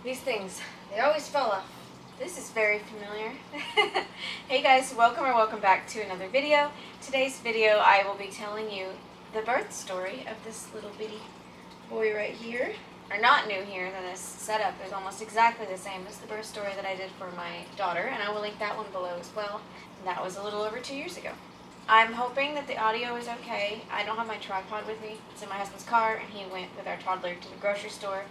These things, they always fall off. This is very familiar. Hey guys, welcome back to another video. Today's video I will be telling you the birth story of this little bitty boy right here. Or not new here, then this setup is almost exactly the same as the birth story that I did for my daughter, and I will link that one below as well. And that was a little over 2 years ago. I'm hoping that the audio is okay. I don't have my tripod with me. It's in my husband's car, and he went with our toddler to the grocery store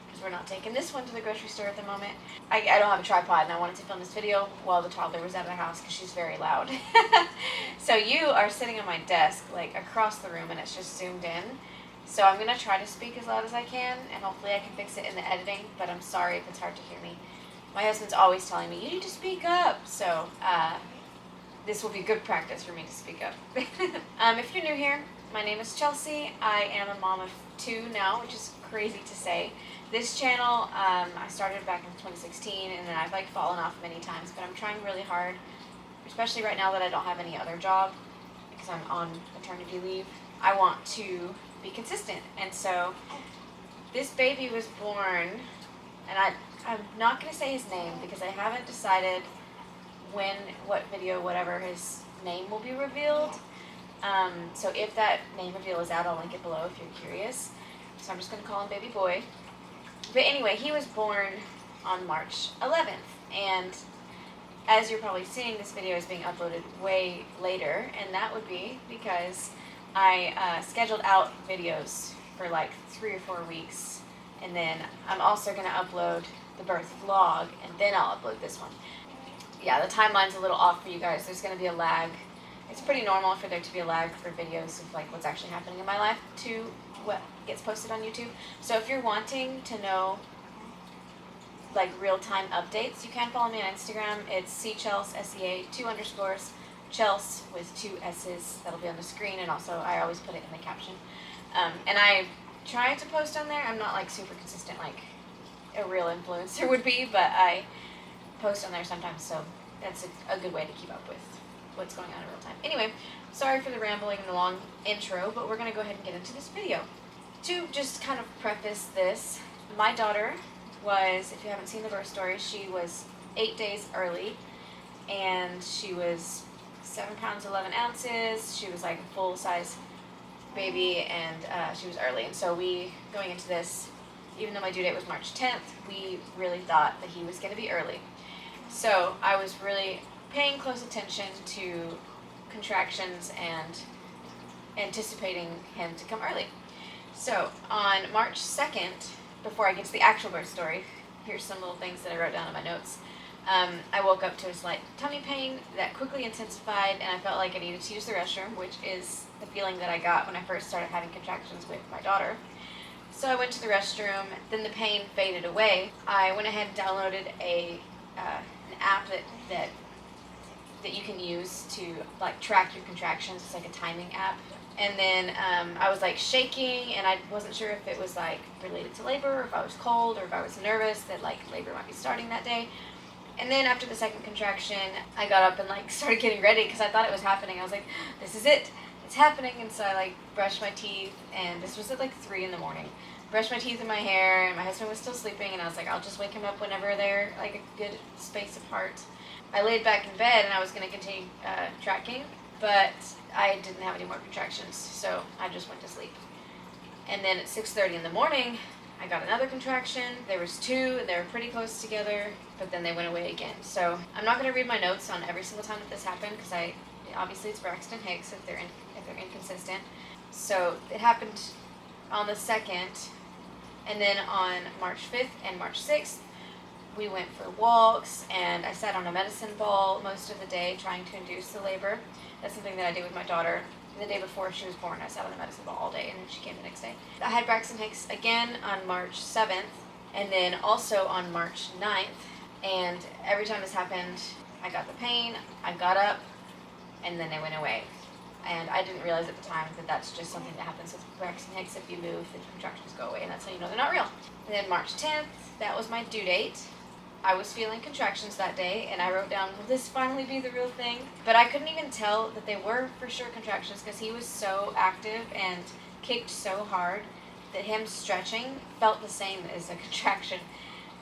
because we're not taking this one to the grocery store at the moment. I don't have a tripod, and I wanted to film this video while the toddler was out of the house because she's very loud. So you are sitting on my desk, like across the room, and it's just zoomed in. So I'm going to try to speak as loud as I can, and hopefully I can fix it in the editing, but I'm sorry if it's hard to hear me. My husband's always telling me, you need to speak up, so this will be good practice for me to speak up. If you're new here, my name is Chelsea. I am a mom of 2 now, which is crazy to say. This channel, I started back in 2016, and then I've fallen off many times, but I'm trying really hard, especially right now that I don't have any other job, because I'm on maternity leave. I want to be consistent, and so this baby was born, and I'm not going to say his name because I haven't decided when, what video, whatever his name will be revealed. So if that name reveal is out, I'll link it below if you're curious. So I'm just going to call him baby boy. But anyway, he was born on March 11th, and as you're probably seeing, this video is being uploaded way later, and that would be because I scheduled out videos for like 3 or 4 weeks, and then I'm also going to upload the birth vlog, and then I'll upload this one. Yeah, the timeline's a little off for you guys. There's going to be a lag. It's pretty normal for there to be a lag for videos of what's actually happening in my life to what gets posted on YouTube. So if you're wanting to know real-time updates, you can follow me on Instagram. It's cchels, S-E-A, 2 underscores, Chels with 2 S's. That'll be on the screen, and also I always put it in the caption. And I try to post on there. I'm not super consistent like a real influencer would be, but I post on there sometimes, so that's a good way to keep up with what's going on in real time. Anyway, sorry for the rambling and the long intro, but we're going to go ahead and get into this video. To just kind of preface this, my daughter was, if you haven't seen the birth story, she was 8 days early, and she was 7 pounds 11 ounces. She was like a full-size baby, and she was early. And so going into this, even though my due date was March 10th, we really thought that he was going to be early. So I was really paying close attention to contractions and anticipating him to come early. So on March 2nd, before I get to the actual birth story, here's some little things that I wrote down in my notes. I woke up to a slight tummy pain that quickly intensified, and I felt like I needed to use the restroom, which is the feeling that I got when I first started having contractions with my daughter. So I went to the restroom, then the pain faded away. I went ahead and downloaded an app that you can use to track your contractions. It's like a timing app. And then I was shaking, and I wasn't sure if it was related to labor, or if I was cold, or if I was nervous that labor might be starting that day. And then after the second contraction, I got up and started getting ready because I thought it was happening. I was like, this is it, it's happening. And so I brushed my teeth, and this was at 3 in the morning. Brushed my teeth and my hair, and my husband was still sleeping, and I was like, I'll just wake him up whenever they're a good space apart. I laid back in bed, and I was going to continue tracking, but I didn't have any more contractions, so I just went to sleep. And then at 6:30 in the morning, I got another contraction. There was 2, and they were pretty close together, but then they went away again. So I'm not going to read my notes on every single time that this happened, because obviously it's Braxton Hicks if they're inconsistent. So it happened on the 2nd, and then on March 5th and March 6th, we went for walks, and I sat on a medicine ball most of the day trying to induce the labor. That's something that I did with my daughter. The day before she was born, I sat on the medicine ball all day, and then she came the next day. I had Braxton Hicks again on March 7th, and then also on March 9th, and every time this happened, I got the pain, I got up, and then they went away. And I didn't realize at the time that that's just something that happens with Braxton Hicks. If you move, the contractions go away, and that's how you know they're not real. And then March 10th, that was my due date. I was feeling contractions that day, and I wrote down, will this finally be the real thing? But I couldn't even tell that they were for sure contractions because he was so active and kicked so hard that him stretching felt the same as a contraction.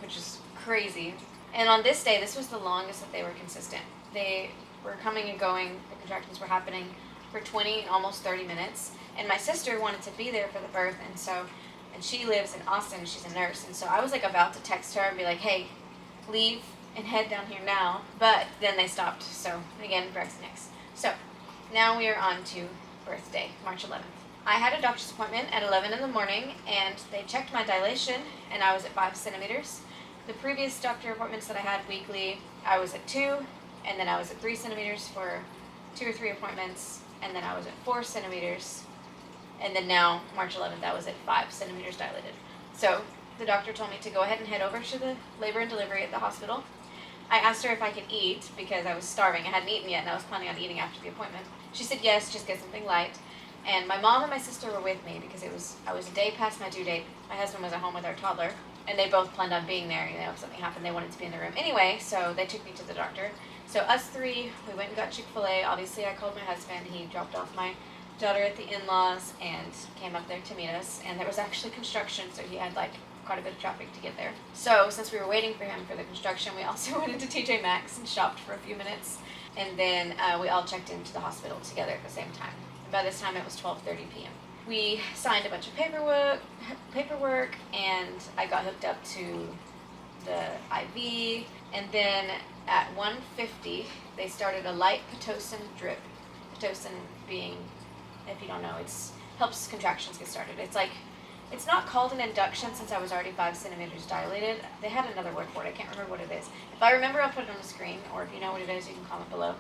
which is crazy. And on this day, this was the longest that they were consistent. They were coming and going. The contractions were happening for 20, almost 30 minutes. And my sister wanted to be there for the birth, and she lives in Austin. She's a nurse, and so I was like about to text her and be like, "Hey, leave and head down here now." But then they stopped. So again, Braxton Hicks. So now we are on to birthday, March 11th. I had a doctor's appointment at 11 in the morning, and they checked my dilation, and I was at 5 centimeters. The previous doctor appointments that I had weekly, I was at 2, and then I was at 3 centimeters for 2 or 3 appointments, and then I was at 4 centimeters. And then now, March 11th, I was at 5 centimeters dilated. So the doctor told me to go ahead and head over to the labor and delivery at the hospital. I asked her if I could eat because I was starving. I hadn't eaten yet, and I was planning on eating after the appointment. She said yes, just get something light. And my mom and my sister were with me because I was a day past my due date. My husband was at home with our toddler, and they both planned on being there. If something happened, they wanted to be in the room anyway, so they took me to the doctor. So us three, we went and got Chick-fil-A. Obviously, I called my husband. He dropped off my daughter at the in-laws and came up there to meet us. And there was actually construction, so he had quite a bit of traffic to get there. So since we were waiting for him for the construction, we also went into TJ Maxx and shopped for a few minutes. And then we all checked into the hospital together at the same time. And by this time, it was 12:30 p.m. We signed a bunch of paperwork, and I got hooked up to the IV. And then at 1:50, they started a light Pitocin drip. Pitocin being, if you don't know, it helps contractions get started. It's not called an induction since I was already 5 centimeters dilated. They had another word for it. I can't remember what it is. If I remember, I'll put it on the screen, or if you know what it is, you can comment below.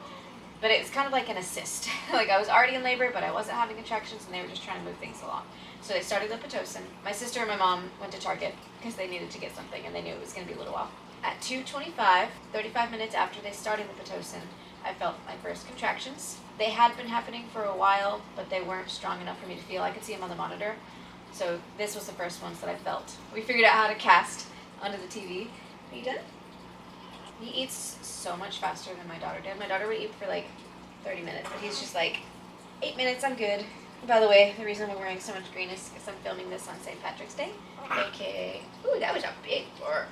But it's kind of like an assist. I was already in labor, but I wasn't having contractions, and they were just trying to move things along. So they started the Pitocin. My sister and my mom went to Target because they needed to get something, and they knew it was going to be a little while. At 2:25, 35 minutes after they started the Pitocin, I felt my first contractions. They had been happening for a while, but they weren't strong enough for me to feel. I could see them on the monitor. So this was the first ones that I felt. We figured out how to cast under the TV. Are you done? He eats so much faster than my daughter did. My daughter would eat for 30 minutes, but he's just 8 minutes, I'm good. By the way, the reason we're wearing so much green is because I'm filming this on St. Patrick's Day, aka, ooh, that was a big burp,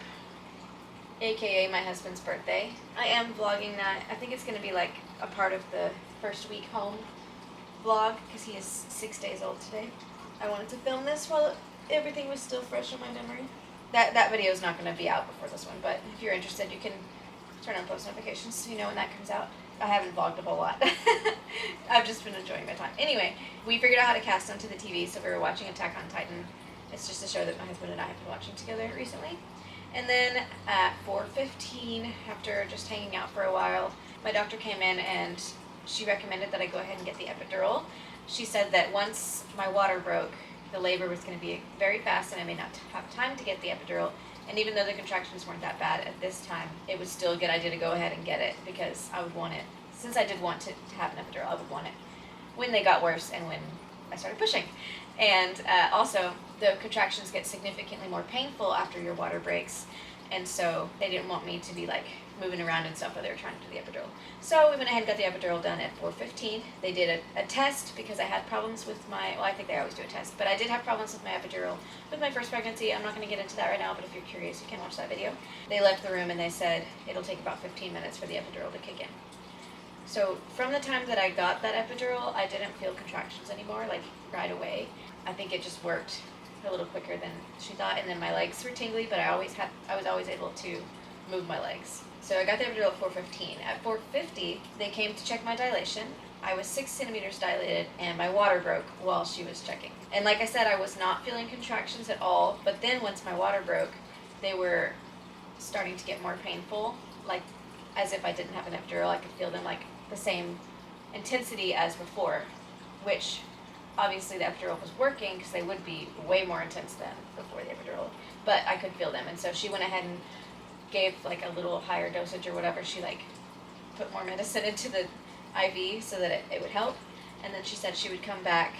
aka my husband's birthday. I am vlogging that. I think it's going to be a part of the first week home vlog because he is 6 days old today. I wanted to film this while everything was still fresh in my memory. That video is not going to be out before this one, but if you're interested, you can turn on post notifications so you know when that comes out. I haven't vlogged a whole lot. I've just been enjoying my time. Anyway, we figured out how to cast onto the TV, so we were watching Attack on Titan. It's just a show that my husband and I have been watching together recently. And then at 4:15, after just hanging out for a while, my doctor came in and she recommended that I go ahead and get the epidural. She said that once my water broke, the labor was going to be very fast and I may not have time to get the epidural. And even though the contractions weren't that bad at this time, it was still a good idea to go ahead and get it because I would want it. Since I did want to have an epidural, I would want it when they got worse and when I started pushing. And also, the contractions get significantly more painful after your water breaks. And so they didn't want me to be moving around and stuff while they were trying to do the epidural. So we went ahead and got the epidural done at 4:15. They did a test because I had problems with I think they always do a test, but I did have problems with my epidural with my first pregnancy. I'm not going to get into that right now, but if you're curious, you can watch that video. They left the room and they said it'll take about 15 minutes for the epidural to kick in. So from the time that I got that epidural, I didn't feel contractions anymore, right away. I think it just worked a little quicker than she thought, and then my legs were tingly, but I was always able to move my legs. So I got the epidural at 4:15. At 4:50, they came to check my dilation. I was 6 centimeters dilated, and my water broke while she was checking. And like I said, I was not feeling contractions at all, but then once my water broke, they were starting to get more painful, as if I didn't have an epidural. I could feel them the same intensity as before, which obviously the epidural was working because they would be way more intense than before the epidural, but I could feel them. And so she went ahead and gave a little higher dosage or whatever. She put more medicine into the IV so that it would help. And then she said she would come back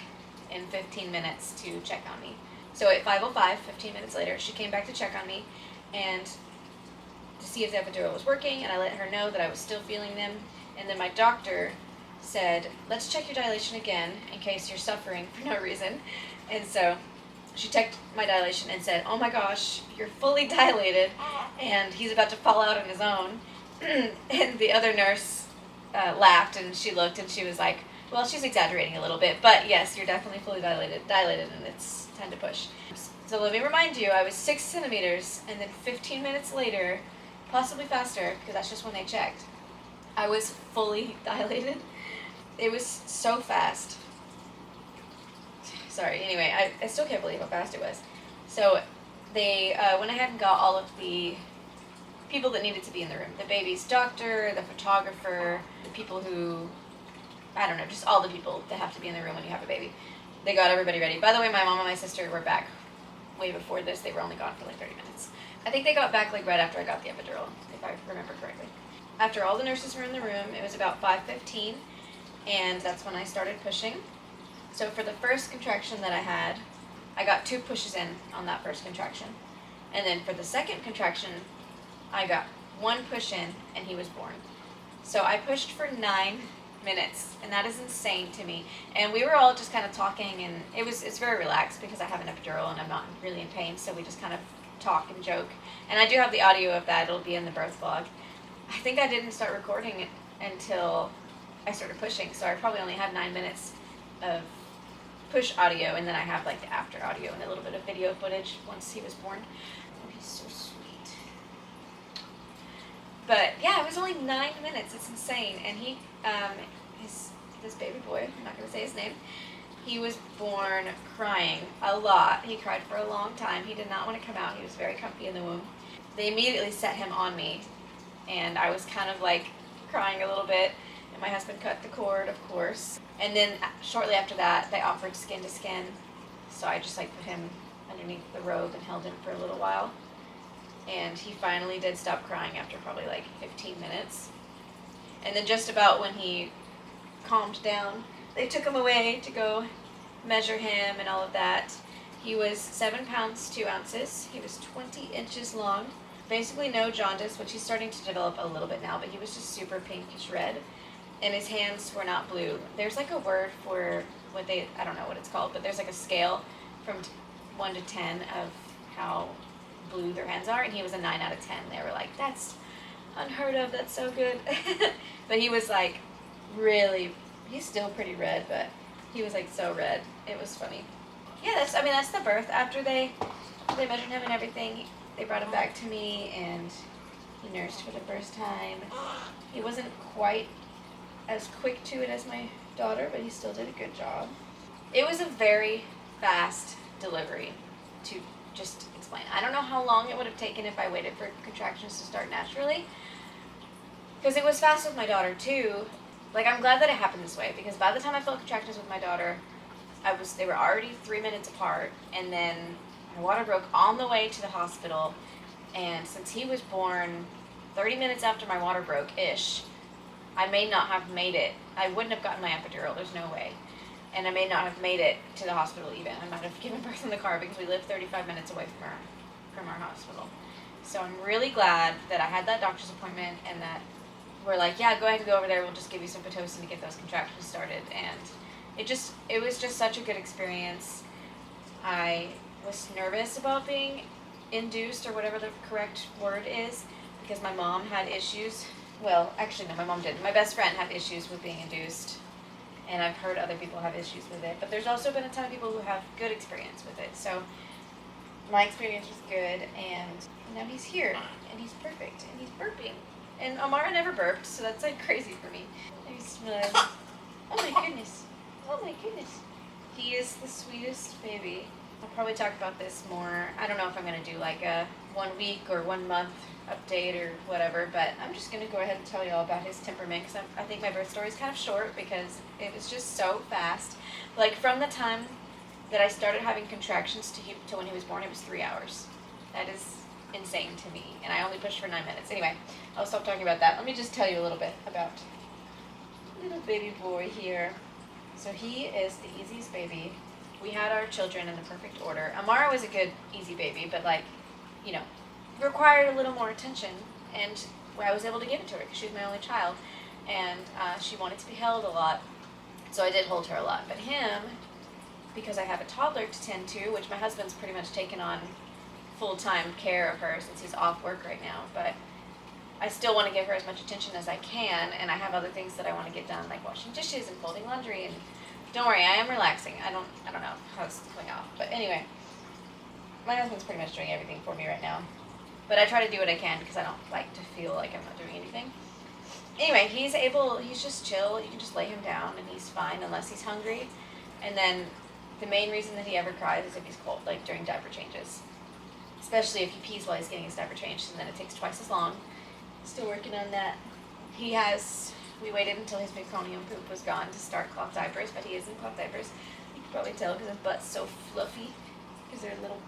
in 15 minutes to check on me. So at 5:05, 15 minutes later, she came back to check on me and to see if the epidural was working, and I let her know that I was still feeling them. And then my doctor said, let's check your dilation again in case you're suffering for no reason. And so she checked my dilation and said, "Oh my gosh, you're fully dilated," and he's about to fall out on his own. And the other nurse laughed, and she looked, and she was like, "Well, she's exaggerating a little bit, but yes, you're definitely fully dilated, and it's time to push." So let me remind you, I was 6 centimeters, and then 15 minutes later, possibly faster, because that's just when they checked, I was fully dilated. It was so fast. Sorry, anyway, I still can't believe how fast it was. So they went ahead and got all of the people that needed to be in the room. The baby's doctor, the photographer, the people who, I don't know, just all the people that have to be in the room when you have a baby. They got everybody ready. By the way, my mom and my sister were back way before this. They were only gone for like 30 minutes. I think they got back like right after I got the epidural, if I remember correctly. After all the nurses were in the room, it was about 5:15, and that's when I started pushing. So for the first contraction that I had, I got 2 pushes in on that first contraction. And then for the second contraction, I got 1 push in, and he was born. So I pushed for 9 minutes, and that is insane to me. And we were all just kind of talking, and it's very relaxed because I have an epidural and I'm not really in pain, so we just kind of talk and joke. And I do have the audio of that. It'll be in the birth vlog. I think I didn't start recording it until I started pushing, so I probably only had 9 minutes of push audio, and then I have like the after audio and a little bit of video footage once he was born. Oh, he's so sweet. But yeah, it was only 9 minutes. It's insane. And he, this baby boy, I'm not going to say his name, he was born crying a lot. He cried for a long time. He did not want to come out. He was very comfy in the womb. They immediately set him on me, and I was kind of like crying a little bit, and my husband cut the cord, of course. And then shortly after that, they offered skin to skin, so I just like put him underneath the robe and held him for a little while. And he finally did stop crying after probably like 15 minutes. And then just about when he calmed down, they took him away to go measure him and all of that. He was 7 pounds 2 ounces. He was 20 inches long. Basically no jaundice, which he's starting to develop a little bit now, but he was just super pinkish red. And his hands were not blue. There's like a word for what I don't know what it's called, but there's like a scale from 1 to 10 of how blue their hands are, and he was a 9 out of 10. They were like, "That's unheard of, that's so good." But he was like really, he's still pretty red, but he was like so red. It was funny. Yeah, that's the birth. After they measured him and everything, they brought him back to me, and he nursed for the first time. He wasn't quite as quick to it as my daughter, but he still did a good job. It was a very fast delivery, to just explain. I don't know how long it would have taken if I waited for contractions to start naturally, because it was fast with my daughter too. Like, I'm glad that it happened this way, because by the time I felt contractions with my daughter, they were already 3 minutes apart, and then my water broke on the way to the hospital, and since he was born 30 minutes after my water broke-ish, I may not have made it. I wouldn't have gotten my epidural, there's no way. And I may not have made it to the hospital even. I might have given birth in the car, because we live 35 minutes away from our hospital. So I'm really glad that I had that doctor's appointment, and that we're like, yeah, go ahead and go over there, we'll just give you some Pitocin to get those contractions started. And it was just such a good experience. I was nervous about being induced, or whatever the correct word is, because my mom had issues. Well, actually, no, my mom didn't. My best friend had issues with being induced, and I've heard other people have issues with it. But there's also been a ton of people who have good experience with it. So my experience was good, and now he's here, and he's perfect, and he's burping. And Amara never burped, so that's like crazy for me. He's smiling. Oh my goodness. Oh my goodness. He is the sweetest baby. I'll probably talk about this more. I don't know if I'm going to do like a 1 week or 1 month update or whatever, but I'm just going to go ahead and tell you all about his temperament, because I think my birth story is kind of short because it was just so fast. Like, from the time that I started having contractions to when he was born, it was 3 hours. That is insane to me, and I only pushed for 9 minutes. Anyway, I'll stop talking about that. Let me just tell you a little bit about little baby boy here. So he is the easiest baby. We had our children in the perfect order. Amara was a good, easy baby, but like, you know, required a little more attention, and I was able to give it to her because she was my only child, and she wanted to be held a lot, so I did hold her a lot. But him, because I have a toddler to tend to, which my husband's pretty much taken on full-time care of her since he's off work right now, but I still want to give her as much attention as I can, and I have other things that I want to get done, like washing dishes and folding laundry, and don't worry, I am relaxing. I don't know how this is going off, but anyway, my husband's pretty much doing everything for me right now, but I try to do what I can because I don't like to feel like I'm not doing anything. Anyway, he's just chill. You can just lay him down and he's fine unless he's hungry. And then the main reason that he ever cries is if he's cold, like during diaper changes. Especially if he pees while he's getting his diaper changed, and then it takes twice as long. Still working on that. We waited until his meconium poop was gone to start cloth diapers, but he is in cloth diapers. You can probably tell because his butt's so fluffy, because they're a little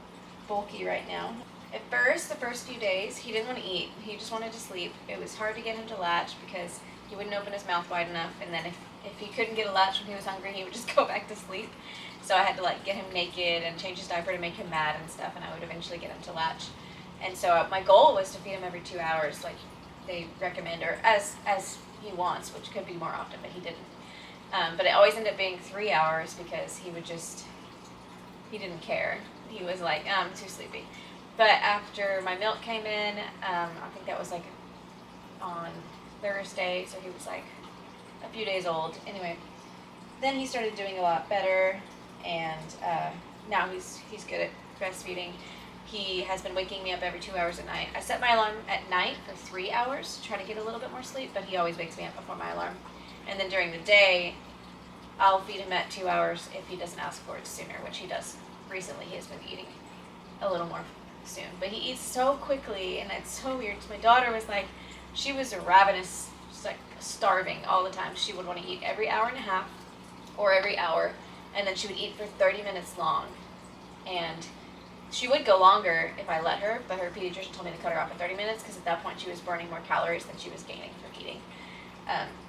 bulky right now. At first, the first few days, he didn't want to eat. He just wanted to sleep. It was hard to get him to latch because he wouldn't open his mouth wide enough, and then if he couldn't get a latch when he was hungry, he would just go back to sleep. So I had to get him naked and change his diaper to make him mad and stuff, and I would eventually get him to latch. And so my goal was to feed him every 2 hours, like they recommend, or as he wants, which could be more often, but he didn't. But it always ended up being 3 hours because he didn't care. He was like, I'm too sleepy. But after my milk came in, I think that was on Thursday, so he was a few days old. Anyway, then he started doing a lot better, and now he's good at breastfeeding. He has been waking me up every 2 hours at night. I set my alarm at night for 3 hours to try to get a little bit more sleep, but he always wakes me up before my alarm. And then during the day, I'll feed him at 2 hours if he doesn't ask for it sooner, which he does. Recently, he has been eating a little more soon, but he eats so quickly, and it's so weird. My daughter was she was ravenous, just starving all the time. She would want to eat every hour and a half or every hour, and then she would eat for 30 minutes long, and she would go longer if I let her, but her pediatrician told me to cut her off at 30 minutes because at that point she was burning more calories than she was gaining from eating.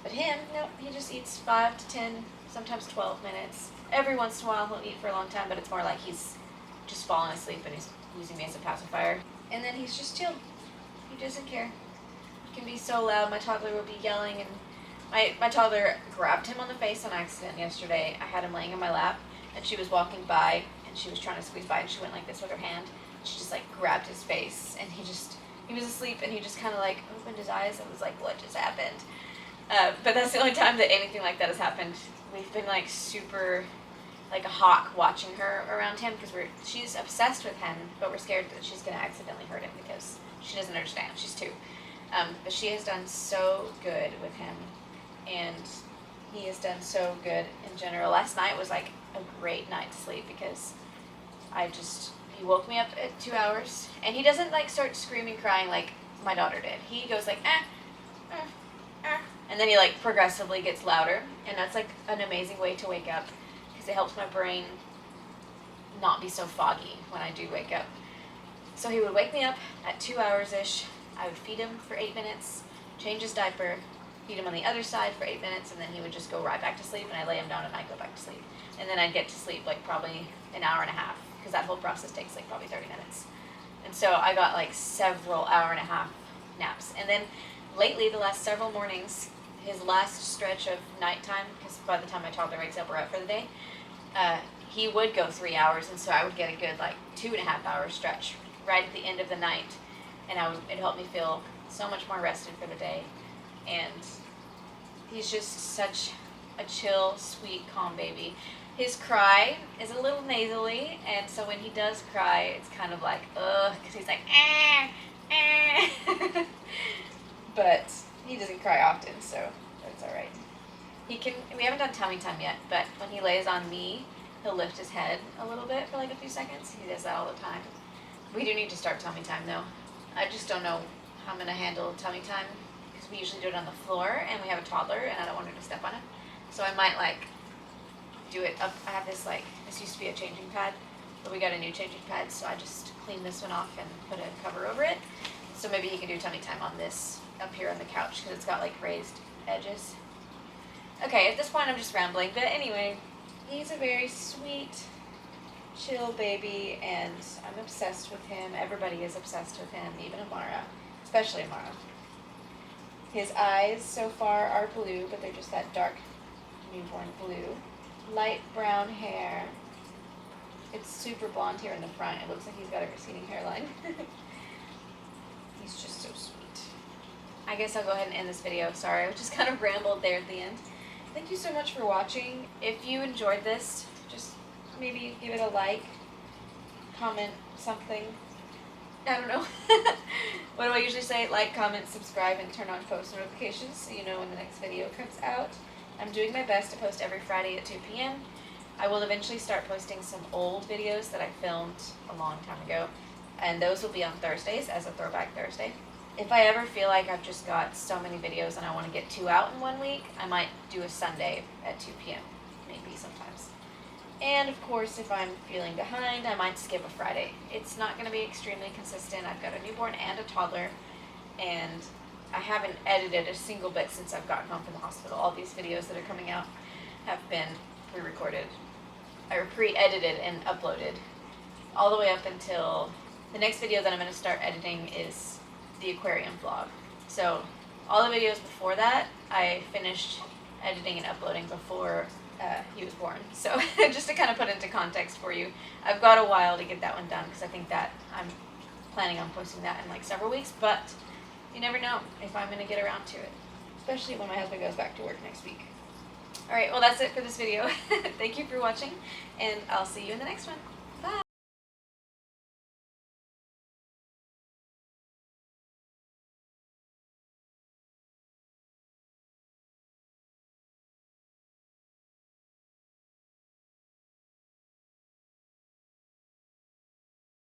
But him, no, he just eats 5 to 10, sometimes 12 minutes. Every once in a while he'll eat for a long time, but it's more like he's just falling asleep and he's using me as a pacifier. And then he's just chilled. He doesn't care. He can be so loud. My toddler will be yelling, and my toddler grabbed him on the face on accident yesterday. I had him laying in my lap, and she was walking by, and she was trying to squeeze by, and she went like this with her hand. She just grabbed his face, and he was asleep, and he just kind of opened his eyes and was like, what just happened? But that's the only time that anything like that has happened. We've been super a hawk watching her around him because she's obsessed with him, but we're scared that she's going to accidentally hurt him because she doesn't understand. She's 2. But she has done so good with him, and he has done so good in general. Last night was a great night to sleep because he woke me up at 2 hours, and he doesn't start screaming, crying like my daughter did. He goes and then he progressively gets louder, and that's an amazing way to wake up because it helps my brain not be so foggy when I do wake up. So he would wake me up at 2 hours-ish. I would feed him for 8 minutes, change his diaper, feed him on the other side for 8 minutes, and then he would just go right back to sleep, and I lay him down and I go back to sleep. And then I'd get to sleep probably an hour and a half because that whole process takes probably 30 minutes. And so I got several hour-and-a-half naps. And then lately, the last several mornings, his last stretch of nighttime, because by the time my toddler wakes up, we're up for the day, he would go 3 hours, and so I would get a good 2.5 hour stretch right at the end of the night, and it helped me feel so much more rested for the day. And he's just such a chill, sweet, calm baby. His cry is a little nasally, and so when he does cry, it's kind of ugh, because he's but he doesn't cry often, so that's all right. We haven't done tummy time yet, but when he lays on me, he'll lift his head a little bit for a few seconds. He does that all the time. We do need to start tummy time, though. I just don't know how I'm going to handle tummy time, because we usually do it on the floor, and we have a toddler, and I don't want her to step on it. So I might, do it up. I have this, this used to be a changing pad, but we got a new changing pad, so I just cleaned this one off and put a cover over it. So maybe he can do tummy time on this up here on the couch, because it's got, raised edges. Okay, at this point I'm just rambling, but anyway, he's a very sweet, chill baby, and I'm obsessed with him. Everybody is obsessed with him, even Amara, especially Amara. His eyes so far are blue, but they're just that dark newborn blue. Light brown hair, It's super blonde here in the front. It looks like he's got a receding hairline. He's just so sweet. I guess I'll go ahead and end this video. Sorry, I just kind of rambled there at the end. Thank you so much for watching. If you enjoyed this, just maybe give it a like, comment something. I don't know. What do I usually say? Like, comment, subscribe, and turn on post notifications so you know when the next video comes out. I'm doing my best to post every Friday at 2 p.m. I will eventually start posting some old videos that I filmed a long time ago, and those will be on Thursdays as a Throwback Thursday. If I ever feel like I've just got so many videos and I want to get 2 out in 1 week, I might do a Sunday at 2 p.m. maybe sometimes. And of course, if I'm feeling behind, I might skip a Friday. It's not going to be extremely consistent. I've got a newborn and a toddler, and I haven't edited a single bit since I've gotten home from the hospital. All these videos that are coming out have been pre-recorded, or pre-edited and uploaded, all the way up until the next video that I'm going to start editing is the aquarium vlog. So all the videos before that, I finished editing and uploading before he was born. So just to kind of put into context for you, I've got a while to get that one done because I think that I'm planning on posting that in like several weeks, but you never know if I'm going to get around to it, especially when my husband goes back to work next week. Alright, well that's it for this video. Thank you for watching, and I'll see you in the next one.